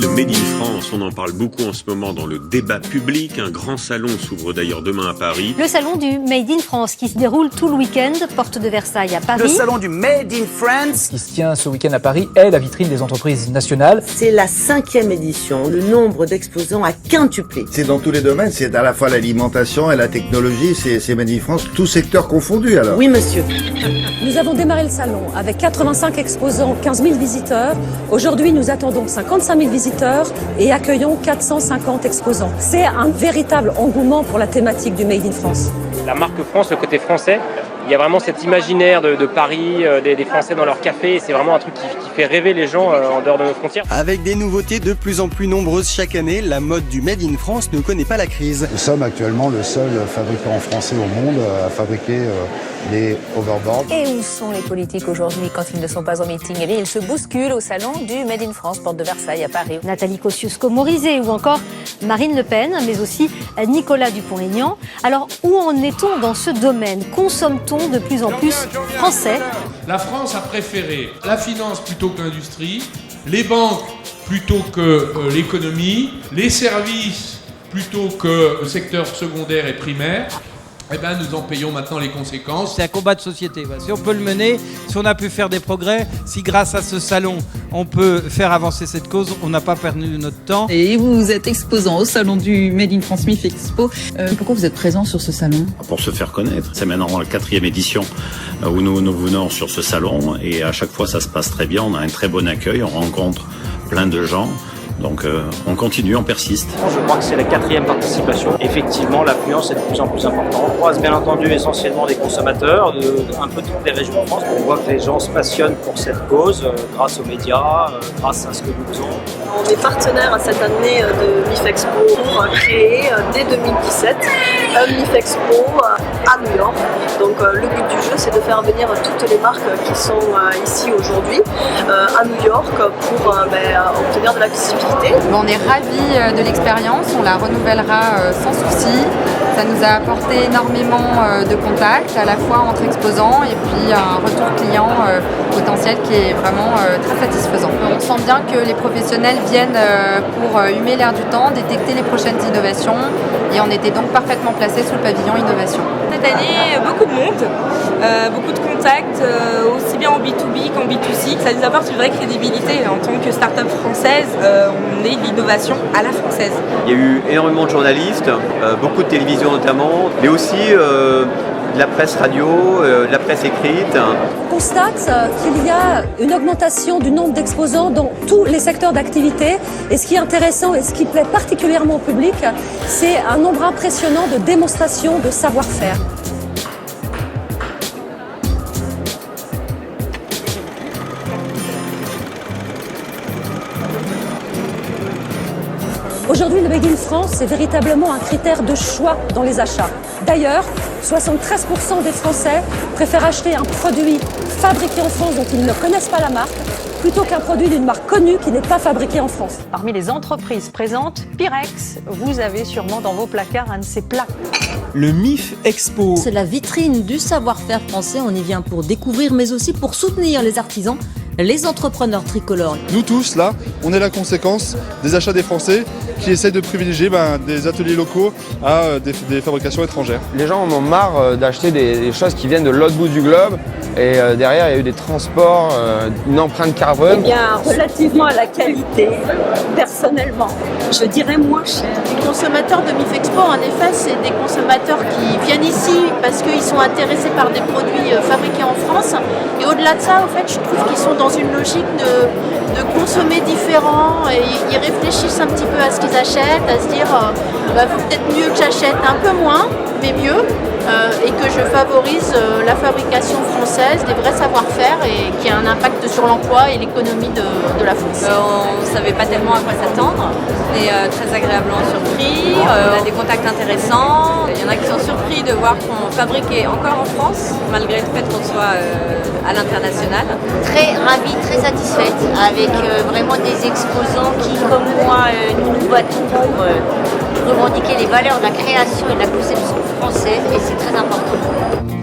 Le Made in France, on en parle beaucoup en ce moment dans le débat public. Un grand salon s'ouvre d'ailleurs demain à Paris. Le salon du Made in France qui se déroule tout le week-end, porte de Versailles à Paris. Le salon du Made in France qui se tient ce week-end à Paris est la vitrine des entreprises nationales. C'est la 5e édition, le nombre d'exposants a quintuplé. C'est dans tous les domaines, c'est à la fois l'alimentation et la technologie, c'est Made in France, tous secteurs confondus alors. Oui monsieur. Nous avons démarré le salon avec 85 exposants, 15 000 visiteurs. Aujourd'hui, nous attendons 55 000 visiteurs et accueillons 450 exposants. C'est un véritable engouement pour la thématique du Made in France. La marque France, le côté français, il y a vraiment cet imaginaire de Paris, des Français dans leur café. C'est vraiment un truc qui fait rêver les gens en dehors de nos frontières. Avec des nouveautés de plus en plus nombreuses chaque année, la mode du Made in France ne connaît pas la crise. Nous sommes actuellement le seul fabricant français au monde à fabriquer les overboards. Et où sont les politiques aujourd'hui quand ils ne sont pas en meeting? Eh bien, ils se bousculent au salon du Made in France, porte de Versailles à Paris. Nathalie Kosciusko-Morizet ou encore Marine Le Pen, mais aussi Nicolas Dupont-Aignan. Alors, où en est-on dans ce domaine? Consomme-t-on de plus en plus français? La France a préféré la finance plutôt que l'industrie, les banques plutôt que l'économie, les services plutôt que le secteur secondaire et primaire. Eh bien, nous en payons maintenant les conséquences. C'est un combat de société. Si on peut le mener, si on a pu faire des progrès, si grâce à ce salon, on peut faire avancer cette cause, on n'a pas perdu notre temps. Et vous êtes exposant au salon du Made in France MIF Expo. Pourquoi vous êtes présent sur ce salon? Pour se faire connaître. C'est maintenant la 4e édition où nous venons sur ce salon et à chaque fois ça se passe très bien. On a un très bon accueil, on rencontre plein de gens. Donc on continue, on persiste. Je crois que c'est la 4e participation. Effectivement, l'affluence est de plus en plus importante. On croise bien entendu essentiellement des consommateurs un peu de toutes les régions de France. On voit que les gens se passionnent pour cette cause grâce aux médias, grâce à ce que nous faisons. On est partenaire cette année de MIF Expo pour créer dès 2017 un MIF Expo à New York. Donc le but du jeu, c'est de faire venir toutes les marques qui sont ici aujourd'hui à New York pour obtenir de la visibilité. On est ravis de l'expérience, on la renouvellera sans souci. Ça nous a apporté énormément de contacts, à la fois entre exposants et puis un retour client potentiel qui est vraiment très satisfaisant. On sent bien que les professionnels viennent pour humer l'air du temps, détecter les prochaines innovations et on était donc parfaitement placés sous le pavillon innovation. Cette année, beaucoup de monde, beaucoup de contacts, aussi bien en B2B qu'en B2C. Ça nous apporte une vraie crédibilité. En tant que start-up française, on est l'innovation à la française. Il y a eu énormément de journalistes, beaucoup de télévision notamment, mais aussi de la presse radio, de la presse écrite. On constate qu'il y a une augmentation du nombre d'exposants dans tous les secteurs d'activité. Et ce qui est intéressant et ce qui plaît particulièrement au public, c'est un nombre impressionnant de démonstrations de savoir-faire. Aujourd'hui, le Made in France, c'est véritablement un critère de choix dans les achats. D'ailleurs, 73% des Français préfèrent acheter un produit fabriqué en France dont ils ne connaissent pas la marque, plutôt qu'un produit d'une marque connue qui n'est pas fabriquée en France. Parmi les entreprises présentes, Pyrex, vous avez sûrement dans vos placards un de ces plats. Le MIF Expo. C'est la vitrine du savoir-faire français. On y vient pour découvrir, mais aussi pour soutenir les artisans, les entrepreneurs tricolores. Nous tous, là, on est la conséquence des achats des Français qui essayent de privilégier des ateliers locaux à des fabrications étrangères. Les gens en ont marre d'acheter des choses qui viennent de l'autre bout du globe et derrière il y a eu des transports, une empreinte carbone. Eh bien, relativement à la qualité, personnellement, je dirais moins cher. Les consommateurs de MIF Expo, en effet, c'est des consommateurs qui viennent ici parce qu'ils sont intéressés par des produits fabriqués en France. Et au-delà de ça, en fait, je trouve qu'ils sont dans une logique de consommer différent et ils réfléchissent un petit peu à ce qu'ils achètent, à se dire faut peut-être mieux que j'achète un peu moins, mais mieux, et que je favorise la fabrication française, des vrais savoir-faire et qui a un impact sur l'emploi et l'économie de la France. On ne savait pas tellement à quoi s'attendre. On est très agréablement surpris, on a des contacts intéressants. Il y en a qui sont surpris de voir qu'on fabriquait encore en France, malgré le fait qu'on soit à l'international. Très ravie, très satisfaite, avec vraiment des exposants qui, comme moi, nous battons pour revendiquer les valeurs de la création et de la conception française, et c'est très important.